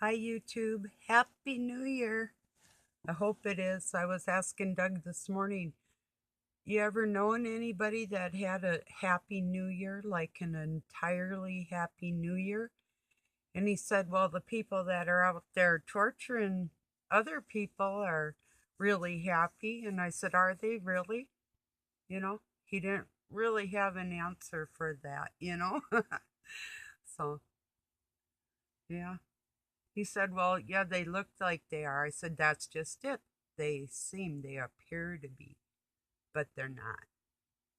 Hi, YouTube. Happy New Year. I hope it is. I was asking Doug this morning, you ever known anybody that had a happy New Year, like an entirely happy New Year? And he said, well, the people that are out there torturing other people are really happy. And I said, are they really? He didn't really have an answer for that. So, yeah. He said, well, yeah, they look like they are. I said, that's just it. They appear to be, but they're not,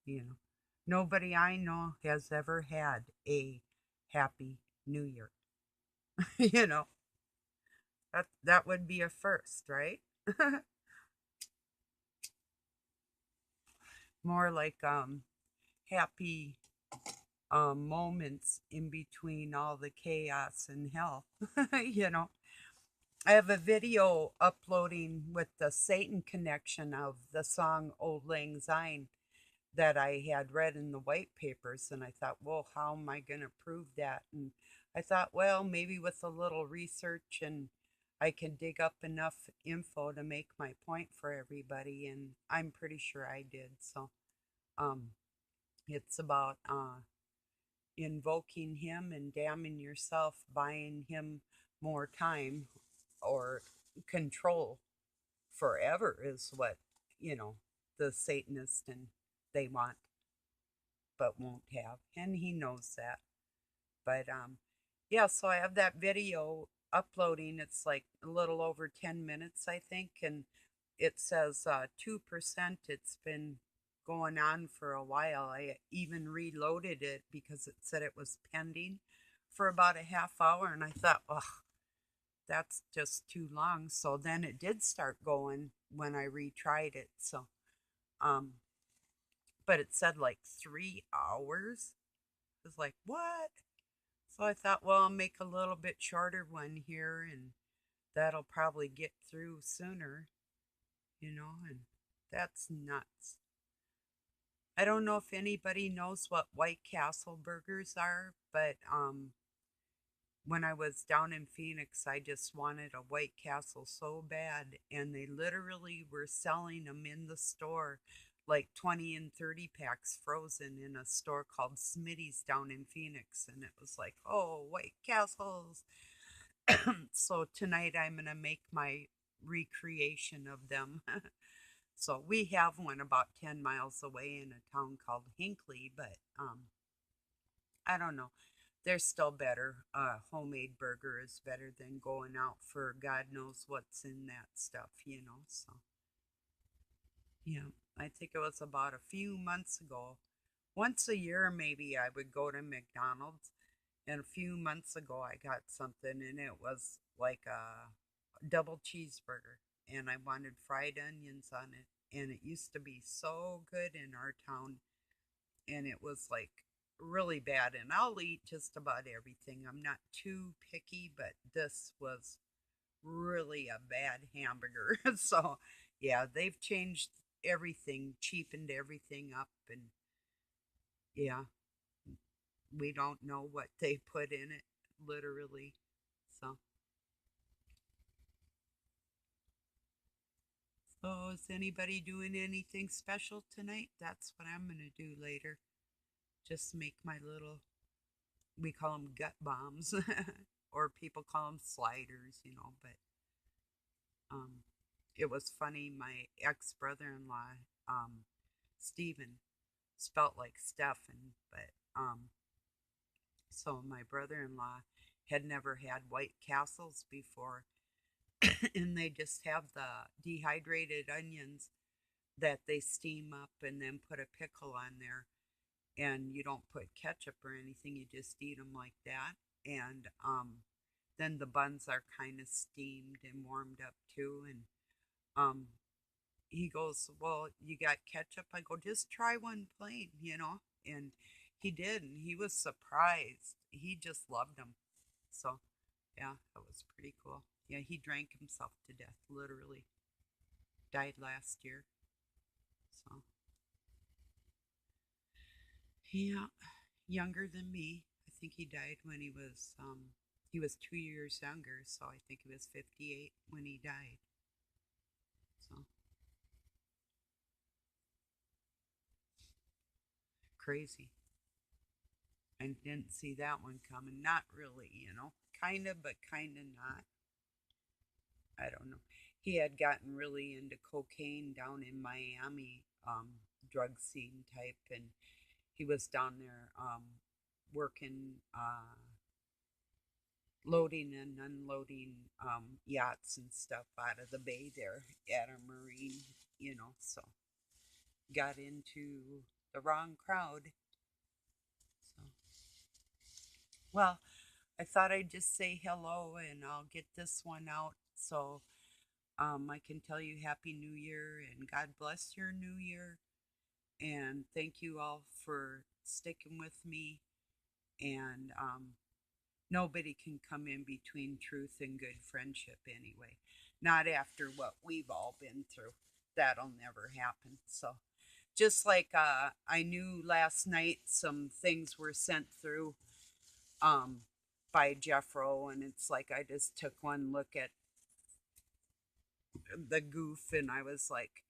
you know. Nobody I know has ever had a happy New Year. you know, that would be a first, right? More like happy moments in between all the chaos and hell. you know, I have a video uploading with the Satan connection of the song Old Lang Syne that I had read in the white papers. And I thought, well, how am I going to prove that? And I thought, well, maybe with a little research and I can dig up enough info to make my point for everybody. And I'm pretty sure I did. So um, it's about invoking him and damning yourself, buying him more time or control forever is what, you know, the Satanists and they want but won't have. And he knows that. But yeah, so I have that video uploading. It's like a little over 10 minutes, I think. And it says 2%. It's been going on for a while. I even reloaded it because it said it was pending for about a half hour. And I thought, oh, that's just too long. So then it did start going when I retried it. So, um, but it said like 3 hours. I was like, what? So I thought, well, I'll make a little bit shorter one here and that'll probably get through sooner, and that's nuts. I don't know if anybody knows what White Castle burgers are, but when I was down in Phoenix, I just wanted a White Castle so bad, and they literally were selling them in the store, like 20 and 30 packs frozen in a store called Smitty's down in Phoenix. And it was like, oh, White Castles. So tonight I'm going to make my recreation of them. So we have one about 10 miles away in a town called Hinckley, but I don't know. They're still better. Homemade burger is better than going out for God knows what's in that stuff. So, yeah, I think it was about a few months ago. Once a year, maybe I would go to McDonald's. And a few months ago, I got something, and it was like a double cheeseburger. And I wanted fried onions on it. And it used to be so good in our town, and it was like really bad. And I'll eat just about everything. I'm not too picky, but this was really a bad hamburger. So, yeah, they've changed everything, cheapened everything up, and yeah, we don't know what they put in it, literally. So, is anybody doing anything special tonight? That's what I'm going to do later. Just make my little, we call them gut bombs, or people call them sliders, but um, it was funny. My ex brother in law, um, Stephen, spelt like Stephen, but so my brother in law had never had White Castles before, and they just have the dehydrated onions that they steam up and then put a pickle on there. And you don't put ketchup or anything, you just eat them like that. And then the buns are kind of steamed and warmed up too. And um, he goes, well, you got ketchup? I go, just try one plain. And he did, and he was surprised. He just loved them. So, yeah, that was pretty cool. Yeah, he drank himself to death, literally. Died last year. So, yeah, younger than me. I think he died when he was He was 2 years younger, so I think he was 58 when he died. So crazy. I didn't see that one coming. Not really, kind of, but kind of not. I don't know. He had gotten really into cocaine down in Miami, drug scene type, and he was down there working, loading and unloading yachts and stuff out of the bay there at a marine, so got into the wrong crowd. So, well, I thought I'd just say hello and I'll get this one out so I can tell you Happy New Year and God bless your New Year. And thank you all for sticking with me. And nobody can come in between truth and good friendship anyway. Not after what we've all been through. That'll never happen. So, just like I knew last night some things were sent through um, by Jeffro, and it's like I just took one look at the goof and I was like,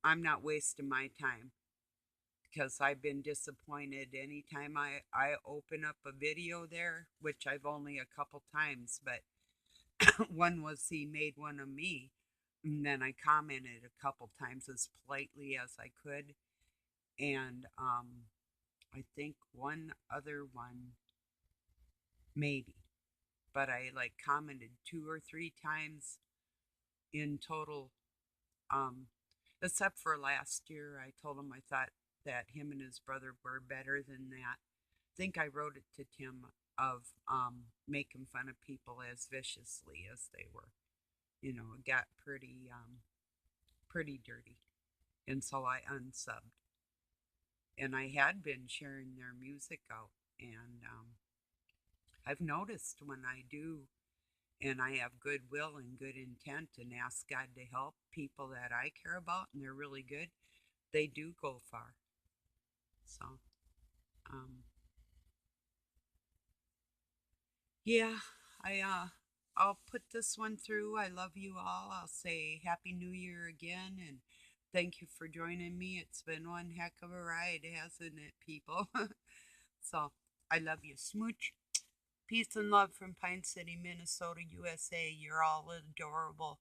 I'm not wasting my time because I've been disappointed anytime I open up a video there, which I've only a couple times, but one was he made one of me. And then I commented a couple times as politely as I could. And I think one other one, maybe, but I like commented 2 or 3 times in total. Um, Except for last year, I told him I thought that him and his brother were better than that. I think I wrote it to Tim of making fun of people as viciously as they were. It got pretty dirty, and so I unsubbed. And I had been sharing their music out, and I've noticed when I do and I have goodwill and good intent and ask God to help people that I care about and they're really good, they do go far. So, um, yeah, I'll put this one through. I love you all. I'll say Happy New Year again and thank you for joining me. It's been one heck of a ride, hasn't it, people? So, I love you. Smooch. Peace and love from Pine City, Minnesota, USA. You're all adorable.